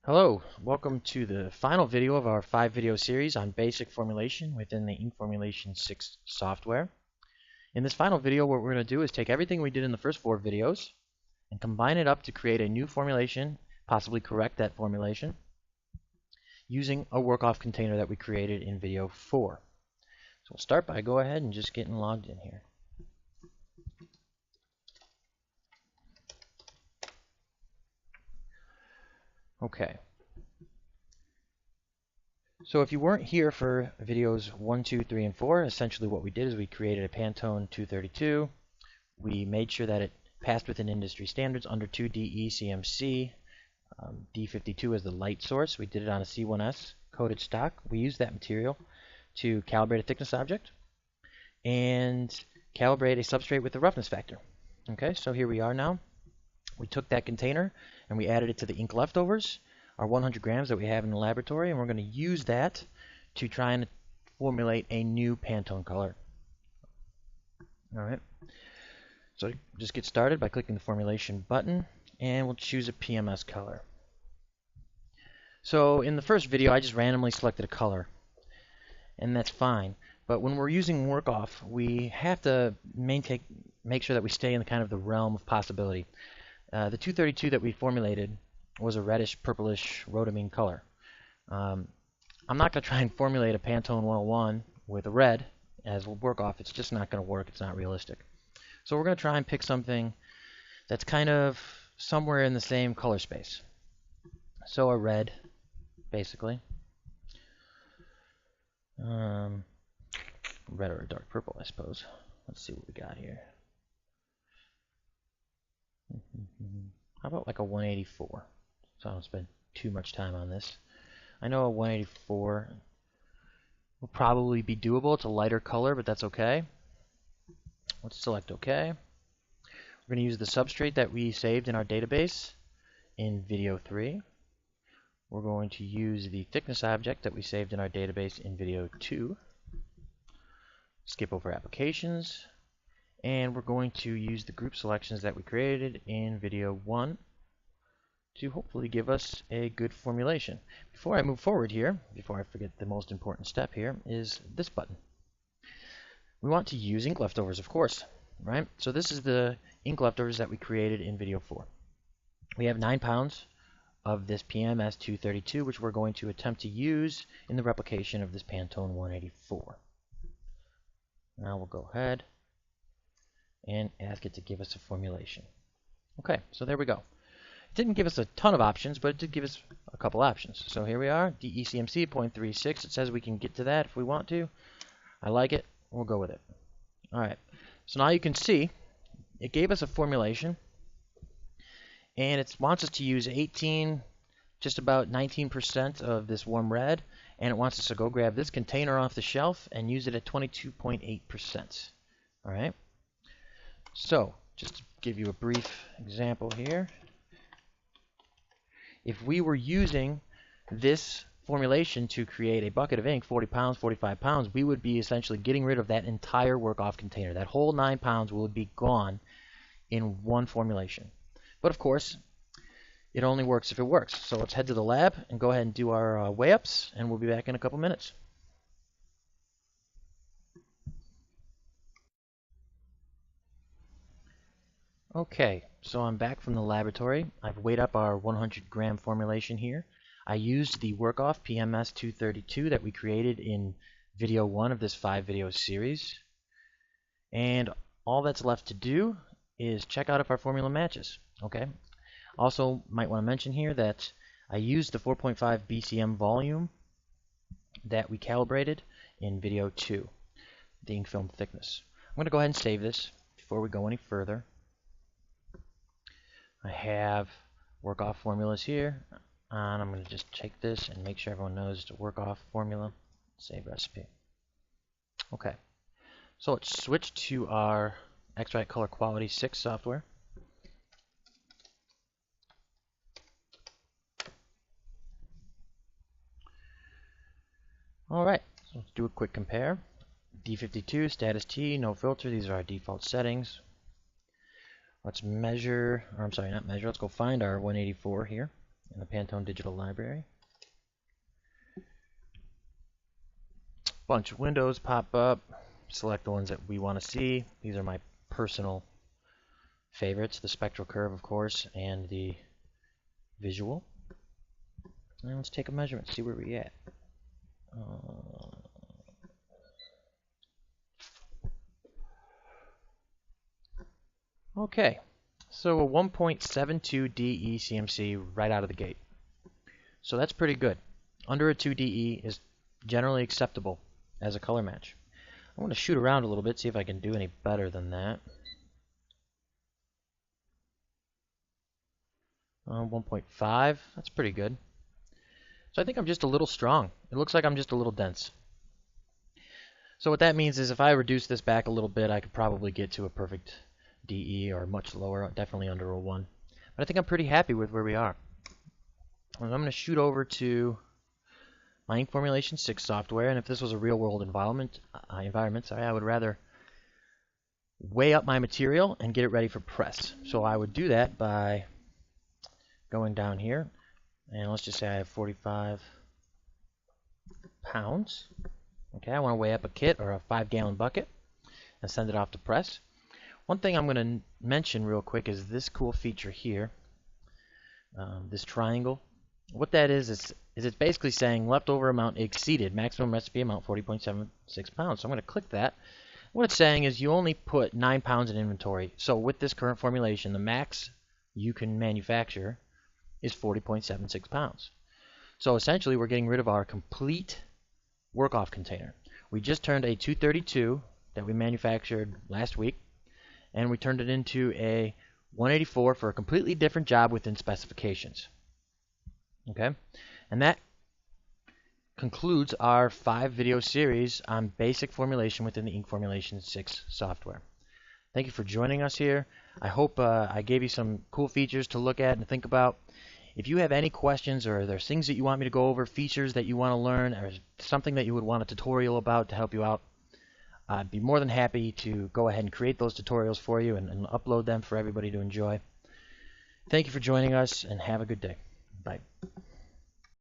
Hello, welcome to the final video of our 5-video series on basic formulation within the Ink Formulation 6 software. In this final video, what we're going to do is take everything we did in the first 4 videos and combine it up to create a new formulation, possibly correct that formulation, using a work-off container that we created in video 4. So we'll start by go ahead and just getting logged in here. Okay. So if you weren't here for videos 1, 2, 3, and 4, essentially what we did is we created a Pantone 232. We made sure that it passed within industry standards under 2DE CMC. D52 as the light source. We did it on a C1S coated stock. We used that material to calibrate a thickness object and calibrate a substrate with the roughness factor. Okay, so here we are now. We took that container and we added it to the ink leftovers, our 100 grams that we have in the laboratory, and we're going to use that to try and formulate a new Pantone color. Alright, so just get started by clicking the formulation button, and we'll choose a PMS color. So in the first video I just randomly selected a color, and that's fine, but when we're using work-off we have to make sure that we stay in the kind of the realm of possibility. The 232 that we formulated was a reddish, purplish rhodamine color. I'm not going to try and formulate a Pantone 101 with a red as we'll work off. It's just not going to work. It's not realistic. So we're going to try and pick something that's kind of somewhere in the same color space. So a red, basically. Red or a dark purple, I suppose. Let's see what we got here. How about like a 184? So I don't spend too much time on this. I know a 184 will probably be doable. It's a lighter color, but that's okay. Let's select OK. We're going to use the substrate that we saved in our database in video 3. We're going to use the thickness object that we saved in our database in video 2. Skip over applications. And we're going to use the group selections that we created in video 1 to hopefully give us a good formulation. Before I move forward here, before I forget the most important step here, is this button. We want to use ink leftovers, of course, right? So this is the ink leftovers that we created in video 4. We have 9 pounds of this PMS 232, which we're going to attempt to use in the replication of this Pantone 184. Now we'll go ahead and ask it to give us a formulation. Okay, so there we go. It didn't give us a ton of options, but it did give us a couple options. So here we are, DECMC 0.36. It says we can get to that if we want to. I like it. We'll go with it. All right. So now you can see it gave us a formulation, and it wants us to use 18, just about 19% of this warm red, and it wants us to go grab this container off the shelf and use it at 22.8%. All right. So, just to give you a brief example here, if we were using this formulation to create a bucket of ink, 40 pounds, 45 pounds, we would be essentially getting rid of that entire work-off container. That whole 9 pounds would be gone in one formulation. But of course, it only works if it works. So let's head to the lab and go ahead and do our weigh-ups, and we'll be back in a couple minutes. Okay, so I'm back from the laboratory. I've weighed up our 100 gram formulation here. I used the work-off PMS 232 that we created in video 1 of this 5-video series. And all that's left to do is check out if our formula matches. Okay. Also, might want to mention here that I used the 4.5 BCM volume that we calibrated in video 2, the ink film thickness. I'm going to go ahead and save this before we go any further. I have work-off formulas here, and I'm going to just take this and make sure everyone knows it's a work-off formula. Save recipe. Okay, so let's switch to our x-rite Color Quality 6 software. Alright, so let's do a quick compare. D52, status T, no filter, these are our default settings. Let's measure, or I'm sorry, not measure, let's go find our 184 here in the Pantone Digital Library. Bunch of windows pop up. Select the ones that we want to see. These are my personal favorites, the spectral curve, of course, and the visual. And let's take a measurement, see where we're at. Okay, so a 1.72 DE CMC right out of the gate. So that's pretty good. Under a 2 DE is generally acceptable as a color match. I want to shoot around a little bit, see if I can do any better than that. 1.5, that's pretty good. So I think I'm just a little strong. It looks like I'm just a little dense. So what that means is if I reduce this back a little bit, I could probably get to a perfect DE or much lower, definitely under a 1. But I think I'm pretty happy with where we are. And I'm going to shoot over to my ink Formulation 6 software, and if this was a real-world environment, I would rather weigh up my material and get it ready for press. So I would do that by going down here, and let's just say I have 45 pounds. Okay, I want to weigh up a kit or a 5-gallon bucket and send it off to press. One thing I'm going to mention real quick is this cool feature here, this triangle. What that is it's basically saying leftover amount exceeded maximum recipe amount 40.76 pounds. So I'm going to click that. What it's saying is you only put 9 pounds in inventory. So with this current formulation, the max you can manufacture is 40.76 pounds. So essentially we're getting rid of our complete work-off container. We just turned a 232 that we manufactured last week, and we turned it into a 184 for a completely different job within specifications. Okay, and that concludes our 5-video series on basic formulation within the ink Formulation 6 software. Thank you for joining us here. I hope I gave you some cool features to look at and think about. If you have any questions or there's things that you want me to go over, features that you want to learn, or something that you would want a tutorial about to help you out, I'd be more than happy to go ahead and create those tutorials for you and upload them for everybody to enjoy. Thank you for joining us, and have a good day. Bye.